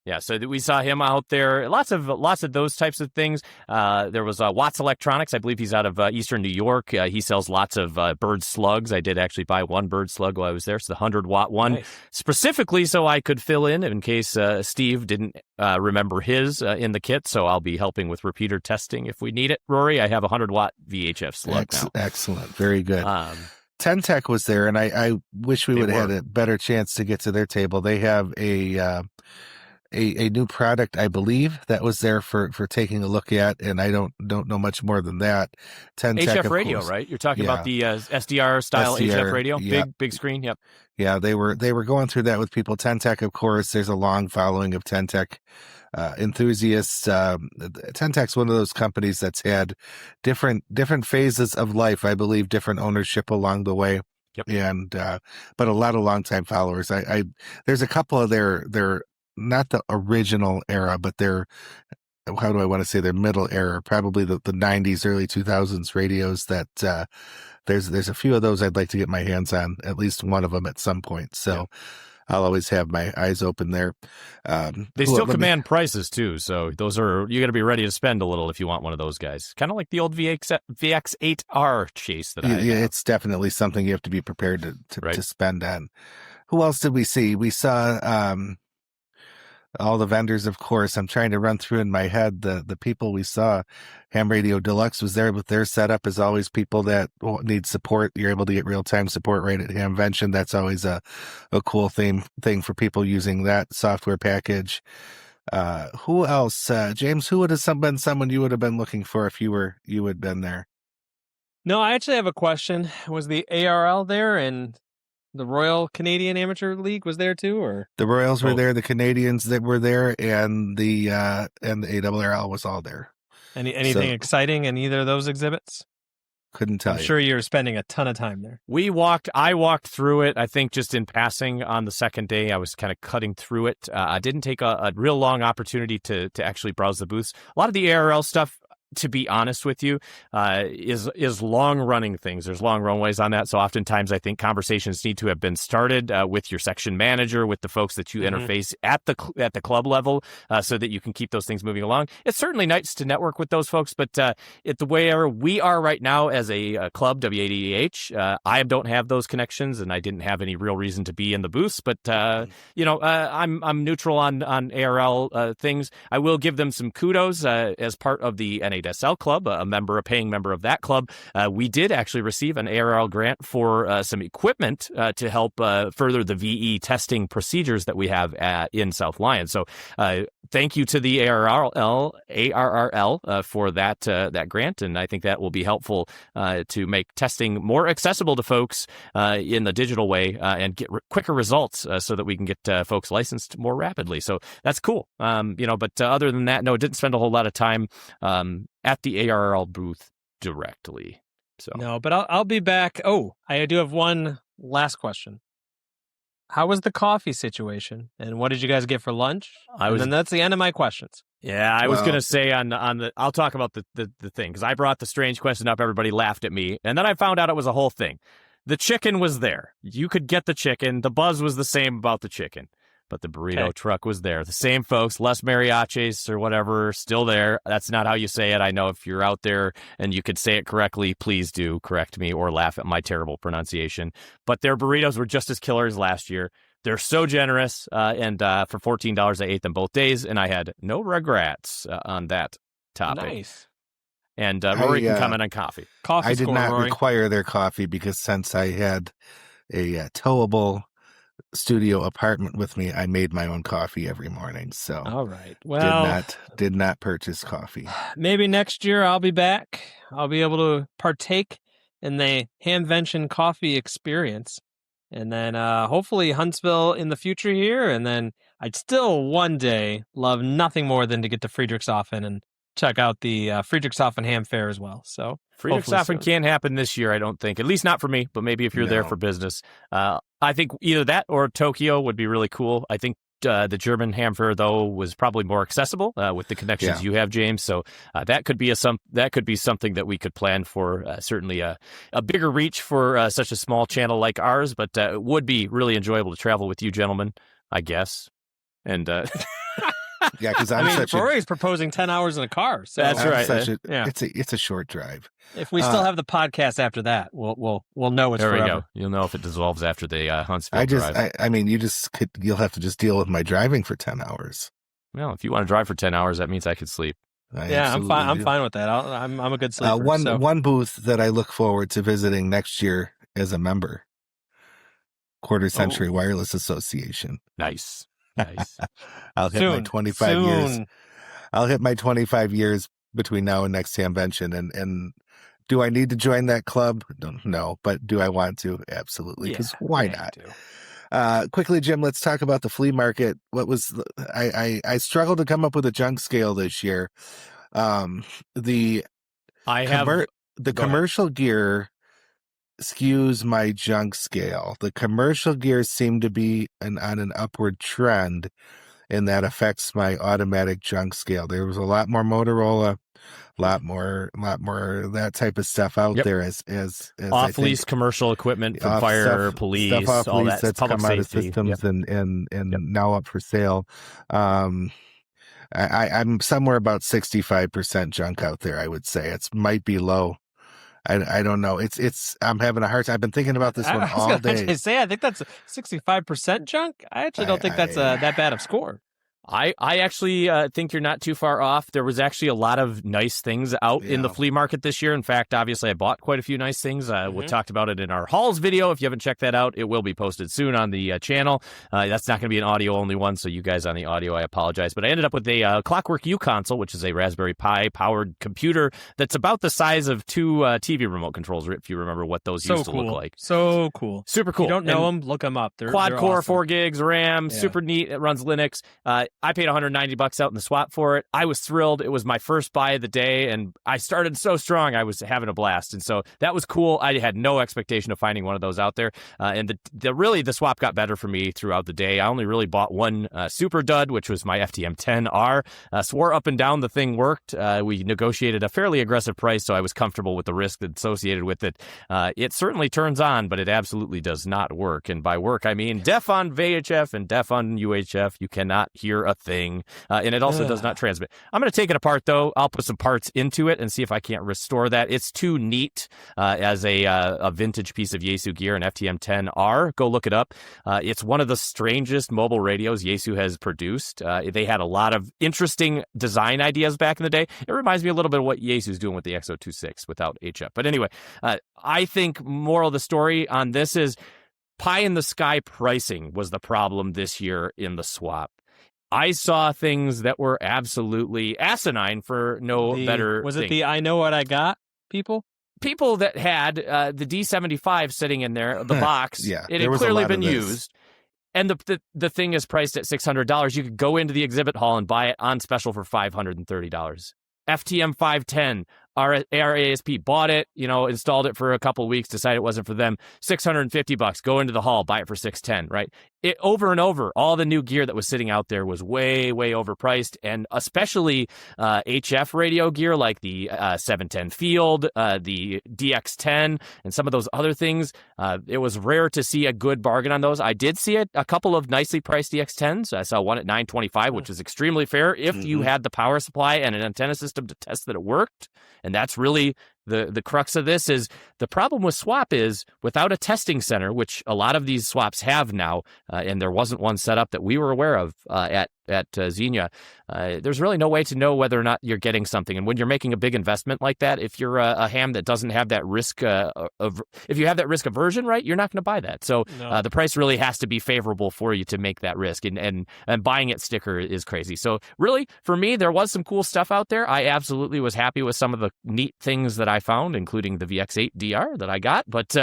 Yeah, so we saw him out there. Lots of those types of things. There was Watts Electronics. I believe he's out of Eastern New York. He sells lots of bird slugs. I did actually buy one bird slug while I was there. It's the 100-watt one, specifically so I could fill in case Steve didn't remember his in the kit. So I'll be helping with repeater testing if we need it. Rory, I have a 100-watt VHF slug now. Excellent. Very good. Tech was there, and I wish we would have had a better chance to get to their table. They have a new product, I believe, that was there for taking a look at, and I don't know much more than that. HF radio, right? You're talking about the SDR style HF radio, big screen. Yep. Yeah, they were going through that with people. Tech, of course, there's a long following of Tech enthusiasts. Tech's one of those companies that's had different phases of life. I believe different ownership along the way. Yep. And but a lot of longtime followers. I there's a couple of their not the original era, but their, how do I want to say, their middle era, probably the 90s, early 2000s radios that there's a few of those I'd like to get my hands on, at least one of them at some point. So I'll always have my eyes open there. They still command prices too. So those are, you got to be ready to spend a little if you want one of those guys. Kind of like the old VX8R chase that I have. Yeah, it's definitely something you have to be prepared to spend on. Who else did we see? We saw, all the vendors, of course. I'm trying to run through in my head the people we saw. Ham Radio Deluxe was there with their setup. As always, people that need support, you're able to get real-time support right at Hamvention. That's always a cool thing for people using that software package. Who else? James, who would have been someone you would have been looking for if you had been there? No, I actually have a question. Was the ARL there, and the Royal Canadian Amateur League was there too, or the Royals were there, the Canadians that were there, and the ARRL was all there. Anything exciting in either of those exhibits? Couldn't tell you. I'm sure you're spending a ton of time there. I walked through it, I think, just in passing on the second day. I was kind of cutting through it. I didn't take a real long opportunity to actually browse the booths. A lot of the ARL stuff, to be honest with you, is long-running things. There's long runways on that, so oftentimes I think conversations need to have been started with your section manager, with the folks that you interface at the club level, so that you can keep those things moving along. It's certainly nice to network with those folks, but the way we are right now as a club, WADH, I don't have those connections, and I didn't have any real reason to be in the booths. But I'm neutral on ARL things. I will give them some kudos as part of the NASL club, a paying member of that club. We did actually receive an ARL grant for some equipment to help further the VE testing procedures that we have in South Lyon. So thank you to the ARRL for that grant, and I think that will be helpful to make testing more accessible to folks in the digital way and get quicker results so that we can get folks licensed more rapidly. So that's cool. But other than that, no, didn't spend a whole lot of time at the ARL booth directly. So no, but I'll be back. Oh, I do have one last question. How was the coffee situation, and what did you guys get for lunch? And that's the end of my questions. Yeah, I was going to say I'll talk about the thing, because I brought the strange question up. Everybody laughed at me, and then I found out it was a whole thing. The chicken was there. You could get the chicken. The buzz was the same about the chicken. But the burrito truck was there. The same folks, Les Mariachis or whatever, still there. That's not how you say it. I know if you're out there and you could say it correctly, please do correct me or laugh at my terrible pronunciation. But their burritos were just as killer as last year. They're so generous, and for $14, I ate them both days, and I had no regrets on that topic. Nice. And Rory can comment on coffee. I did not require their coffee because since I had a towable studio apartment with me, I made my own coffee every morning. So all right, well, did not purchase coffee. Maybe next year I'll be back. I'll be able to partake in the Hamvention coffee experience, and then hopefully Huntsville in the future here. And then I'd still one day love nothing more than to get to Friedrichshafen and check out the Friedrichshafen Ham Fair as well. So Friedrichshafen can't happen this year, I don't think. At least not for me, but maybe if you're there for business. I think either that or Tokyo would be really cool. I think the German Ham Fair, though, was probably more accessible with the connections you have, James. So that could be something that we could plan for. Certainly a bigger reach for such a small channel like ours, but it would be really enjoyable to travel with you gentlemen, I guess. And yeah, because Rory's proposing 10 hours in a car. So that's right. It's a short drive. If we still have the podcast after that, we'll know it's there forever. We go. You'll know if it dissolves after the Huntsville drive. You'll have to just deal with my driving for 10 hours. Well, if you want to drive for 10 hours, that means I could sleep. I'm fine. I'm fine with that. I'm a good sleeper. One booth that I look forward to visiting next year as a member. Quarter Century Wireless Association. Nice. I'll hit my 25 years. I'll hit my 25 years between now and next Hamvention. And do I need to join that club? No, but do I want to? Absolutely. Because why not? Quickly, Jim, let's talk about the flea market. What was I struggled to come up with a junk scale this year. The commercial gear skews my junk scale. The commercial gear seemed to be on an upward trend, and that affects my automatic junk scale. There was a lot more Motorola, a lot more that type of stuff out there as off lease commercial equipment from fire, police, stuff off all lease that's come out of systems and now up for sale. I'm somewhere about 65% junk out there. I would say it might be low. I don't know. I'm having a hard time. I've been thinking about this one all day. I think that's 65% junk. I actually don't think that's that bad of score. I actually think you're not too far off. There was actually a lot of nice things out in the flea market this year. In fact, obviously, I bought quite a few nice things. We talked about it in our hauls video. If you haven't checked that out, it will be posted soon on the channel. That's not going to be an audio-only one, so you guys on the audio, I apologize. But I ended up with a Clockwork U console, which is a Raspberry Pi-powered computer that's about the size of two TV remote controls, if you remember what those used to look like. So cool. Super cool. If you don't know them, look them up. They're quad-core, awesome. 4 gigs RAM, super neat. It runs Linux. I paid $190 out in the swap for it. I was thrilled. It was my first buy of the day, and I started so strong. I was having a blast, and so that was cool. I had no expectation of finding one of those out there, and the swap got better for me throughout the day. I only really bought one super dud, which was my FTM10R. Swore up and down the thing worked. We negotiated a fairly aggressive price, so I was comfortable with the risk associated with it. It certainly turns on, but it absolutely does not work, and by work I mean deaf on VHF and deaf on UHF. You cannot hear a thing. And it also does not transmit. I'm going to take it apart, though. I'll put some parts into it and see if I can't restore that. It's too neat as a vintage piece of Yaesu gear, an FTM10R. Go look it up. It's one of the strangest mobile radios Yaesu has produced. They had a lot of interesting design ideas back in the day. It reminds me a little bit of what Yaesu's doing with the X026 without HF. But anyway, I think moral of the story on this is pie-in-the-sky pricing was the problem this year in the swap. I saw things that were absolutely asinine for better Was thing. it the I know what I got people? People that had the D75 sitting in there, the box, it had clearly been used. And the thing is priced at $600. You could go into the exhibit hall and buy it on special for $530. FTM 510, ARASP, bought it, installed it for a couple of weeks, decided it wasn't for them. $650. Go into the hall, buy it for $610, right? It over and over, all the new gear that was sitting out there was way, way overpriced, and especially HF radio gear like the 710 Field, the DX10, and some of those other things. It was rare to see a good bargain on those. I did see a couple of nicely priced DX10s. I saw one at $925, which is extremely fair if you had the power supply and an antenna system to test that it worked. And that's really the crux of this. Is the problem with swap is without a testing center, which a lot of these swaps have now, and there wasn't one set up that we were aware of at Xenia, there's really no way to know whether or not you're getting something. And when you're making a big investment like that, if you're a ham that doesn't have that risk if you have that risk aversion, right, you're not going to buy that. So the price really has to be favorable for you to make that risk. And buying it sticker is crazy. So really, for me, there was some cool stuff out there. I absolutely was happy with some of the neat things that I found, including the VX8 DR that I got. But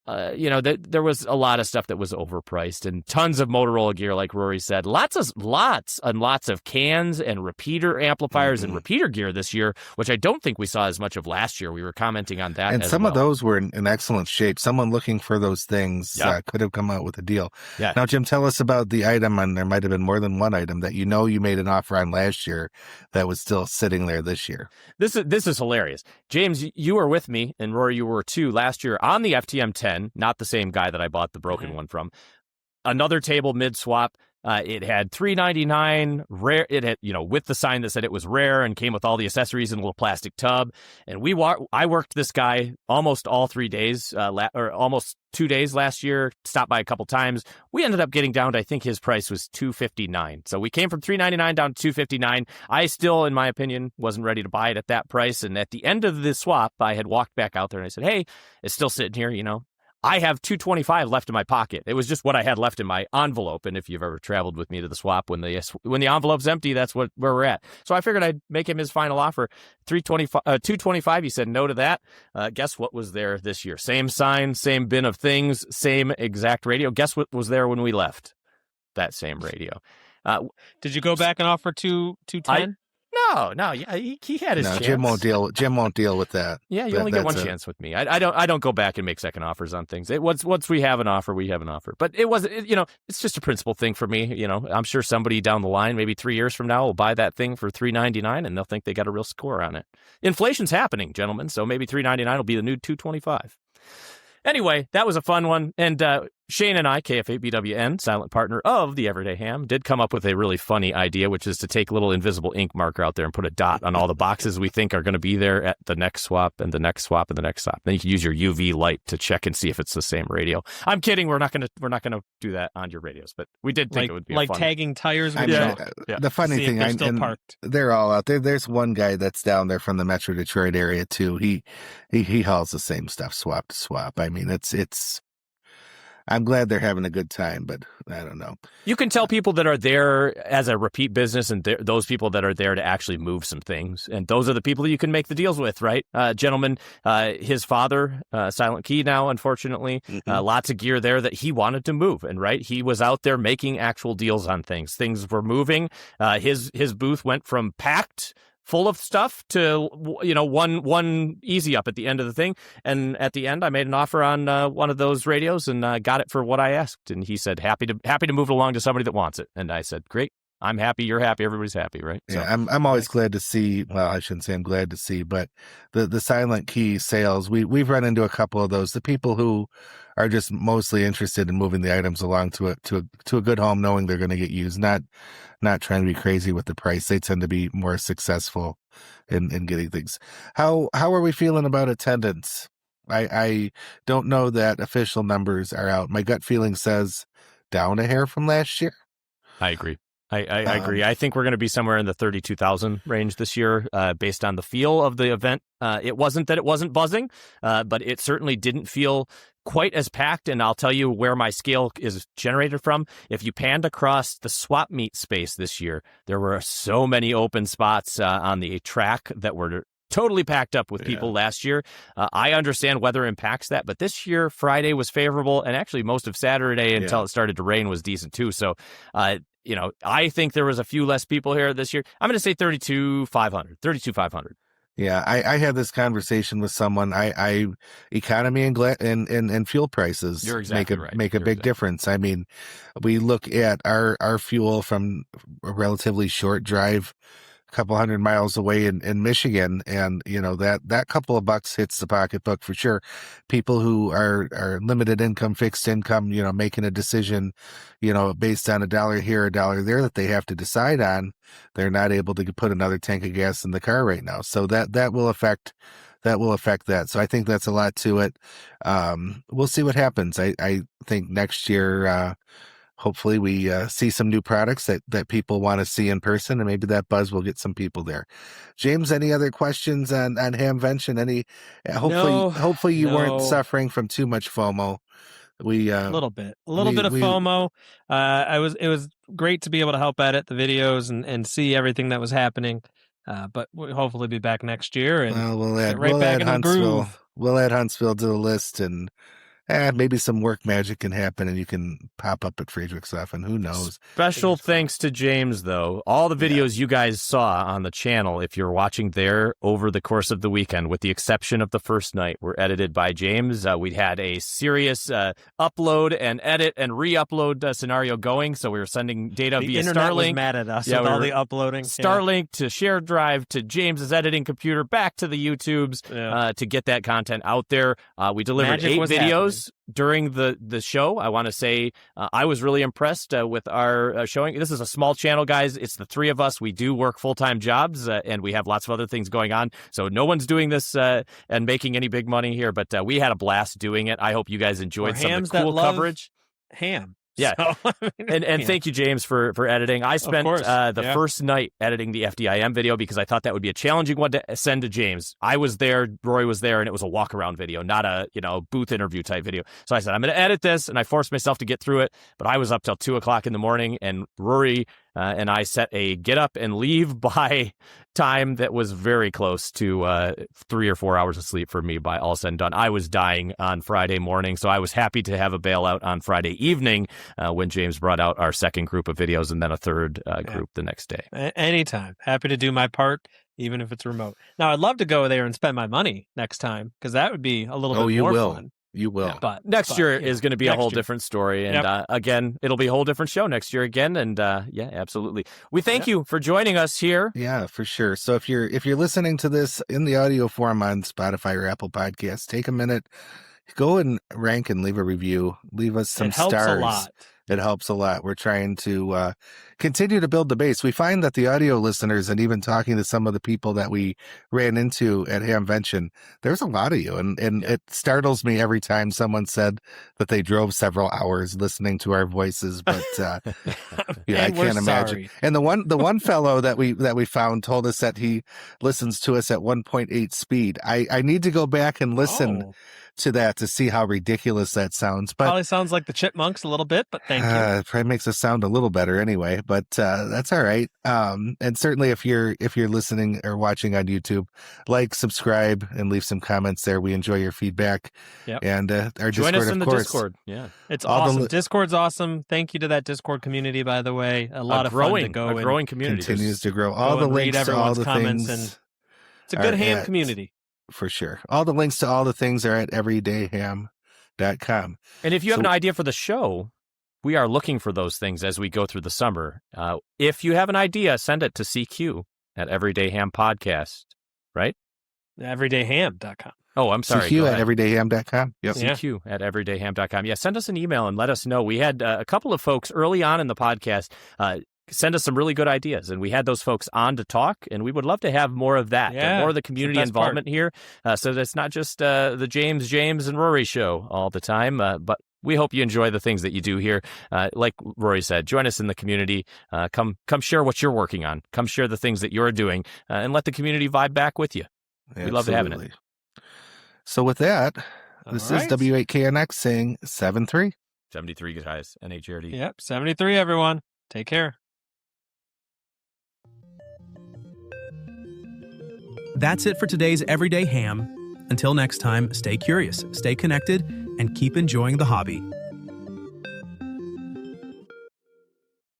there was a lot of stuff that was overpriced and tons of Motorola gear, like Rory said. Lots of cans and repeater amplifiers and repeater gear this year, which I don't think we saw as much of last year. We were commenting on that. And some of those were in excellent shape. Someone looking for those things could have come out with a deal. Yeah. Now, Jim, tell us about the item, and there might have been more than one item that you made an offer on last year that was still sitting there this year. This is hilarious. James, you were with me, and Rory, you were too, last year on the FTM10. Not the same guy that I bought the broken one from. Another table mid swap. It had $399 rare. It had, with the sign that said it was rare and came with all the accessories in a little plastic tub. And I worked this guy almost all 3 days, or almost 2 days last year. Stopped by a couple times. We ended up getting down to, I think his price was $259. So we came from $399 down to $259. I still, in my opinion, wasn't ready to buy it at that price. And at the end of the swap, I had walked back out there and I said, "Hey, it's still sitting here, I have 225 left in my pocket. It was just what I had left in my envelope. And if you've ever traveled with me to the swap, when the envelope's empty, that's where we're at. So I figured I'd make him his final offer. 225. He said no to that. Guess what was there this year? Same sign, same bin of things, same exact radio. Guess what was there when we left? That same radio. Did you go back and offer 210? No. Yeah, he had his chance. Jim won't deal with that. Yeah, you only get one chance with me. I don't go back and make second offers on things. Once we have an offer, we have an offer. But it wasn't. It's just a principle thing for me. I'm sure somebody down the line, maybe 3 years from now, will buy that thing for $3.99, and they'll think they got a real score on it. Inflation's happening, gentlemen. So maybe $3.99 will be the new $2.25. Anyway, that was a fun one. And Shane and I, KF8BWN, silent partner of the Everyday Ham, did come up with a really funny idea, which is to take a little invisible ink marker out there and put a dot on all the boxes we think are going to be there at the next swap and the next swap and the next swap. Then you can use your UV light to check and see if it's the same radio. I'm kidding. We're not going to do that on your radios, but we did think it would be like fun. tagging tires with chalk. The funny thing, they're all out there. There's one guy that's down there from the Metro Detroit area too. He hauls the same stuff swap to swap. I mean, it's. I'm glad they're having a good time, but I don't know. You can tell people that are there as a repeat business and those people that are there to actually move some things. And those are the people that you can make the deals with, right? Gentleman, his father, Silent Key now, unfortunately, lots of gear there that he wanted to move. And right, he was out there making actual deals on things. Things were moving. His booth went from packed full of stuff to, one easy up at the end of the thing. And at the end, I made an offer on one of those radios and got it for what I asked. And he said, happy to move it along to somebody that wants it. And I said, great. I'm happy. You're happy. Everybody's happy, right? Yeah, so. I'm always glad to see. Well, I shouldn't say I'm glad to see, but the Silent Key sales, we've run into a couple of those. The people who are just mostly interested in moving the items along to a good home, knowing they're going to get used, not trying to be crazy with the price. They tend to be more successful in getting things. How are we feeling about attendance? I don't know that official numbers are out. My gut feeling says down a hair from last year. I agree. I agree. I think we're going to be somewhere in the 32,000 range this year, based on the feel of the event. It wasn't that it wasn't buzzing, but it certainly didn't feel quite as packed. And I'll tell you where my scale is generated from. If you panned across the swap meet space this year, there were so many open spots on the track that were totally packed up with people last year. I understand weather impacts that, but this year, Friday was favorable, and actually most of Saturday until it started to rain was decent too. So, I think there was a few less people here this year. I'm going to say 32,500. Yeah, I had this conversation with someone. I economy and fuel prices make a big difference. I mean, we look at our fuel from a relatively short drive, a couple 100 miles away in Michigan, and that couple of bucks hits the pocketbook for sure. People who are limited income, fixed income, making a decision, based on $1 here, $1 there that they have to decide on, they're not able to put another tank of gas in the car right now. So that will affect that. So I think that's a lot to it. We'll see what happens. I think next year, hopefully we see some new products that people want to see in person, and maybe that buzz will get some people there. James, any other questions on Hamvention? Hopefully you weren't suffering from too much FOMO. A little bit of FOMO. It was great to be able to help edit the videos and see everything that was happening. But we'll hopefully be back next year and we'll add Huntsville. We'll add Huntsville to the list, and maybe some work magic can happen and you can pop up at Friedrichshafen. Who knows? Special thanks to James, though. All the videos you guys saw on the channel, if you're watching there over the course of the weekend, with the exception of the first night, were edited by James. We had a serious upload and edit and re-upload scenario going. So we were sending data via Starlink. The internet was mad at us with all the uploading. Starlink to shared drive to James's editing computer back to the YouTubes to get that content out there. We delivered 8 videos during the show. I want to say I was really impressed with our showing. This is a small channel, guys. It's the 3 of us. We do work full-time jobs, and we have lots of other things going on. So no one's doing this and making any big money here, but we had a blast doing it. I hope you guys enjoyed some of the cool coverage. Ham. Yeah. So, and thank you, James, for editing. I spent the first night editing the FDIM video because I thought that would be a challenging one to send to James. I was there, Rory was there, and it was a walk-around video, not a booth interview type video. So I said, I'm going to edit this, and I forced myself to get through it. But I was up till 2 o'clock in the morning, and Rory and I set a get up and leave by time that was very close to 3 or 4 hours of sleep for me by all said and done. I was dying on Friday morning, so I was happy to have a bailout on Friday evening when James brought out our second group of videos and then a third group the next day. Anytime. Happy to do my part, even if it's remote. Now, I'd love to go there and spend my money next time, because that would be a little bit more fun. You will. Yeah. But next year is going to be a whole different story. And again, it'll be a whole different show next year again. And yeah, absolutely. We thank you for joining us here. Yeah, for sure. So if you're listening to this in the audio form on Spotify or Apple Podcasts, take a minute, go and rank and leave a review. Leave us some stars. It helps a lot. It helps a lot. We're trying to continue to build the base. We find that the audio listeners, and even talking to some of the people that we ran into at Hamvention, there's a lot of you. And it startles me every time someone said that they drove several hours listening to our voices. But I can't imagine. And the one fellow that we found told us that he listens to us at 1.8 speed. I need to go back and listen to that to see how ridiculous that sounds. But probably sounds like the Chipmunks a little bit, but thank you. It probably makes us sound a little better anyway, but that's all right. And certainly if you're listening or watching on YouTube, like, subscribe, and leave some comments there. We enjoy your feedback. Yep. And our Discord, join us in the course. Discord. Yeah, it's awesome. Discord's awesome. Thank you to that Discord community, by the way. A lot of fun to go. A growing community continues to grow. All the links to all the things. And it's a good ham community. For sure. All the links to all the things are at everydayham.com. And if you have an idea for the show, we are looking for those things as we go through the summer. If you have an idea, send it to CQ at Everyday Ham Podcast, right? Everydayham.com. Oh, I'm sorry. CQ at everydayham.com. Yep. CQ at everydayham.com. Yeah, send us an email and let us know. We had a couple of folks early on in the podcast send us some really good ideas, and we had those folks on to talk, and we would love to have more of that, more of the community involvement here, so that it's not just the James and Rory show all the time, but we hope you enjoy the things that you do here. Like Rory said, join us in the community. Come share what you're working on. Come share the things that you're doing, and let the community vibe back with you. Absolutely. We love having it. So with that, this is W8KNX saying 7-3. 73 guys, NHRD. Yep, 73, everyone. Take care. That's it for today's Everyday Ham. Until next time, stay curious, stay connected, and keep enjoying the hobby.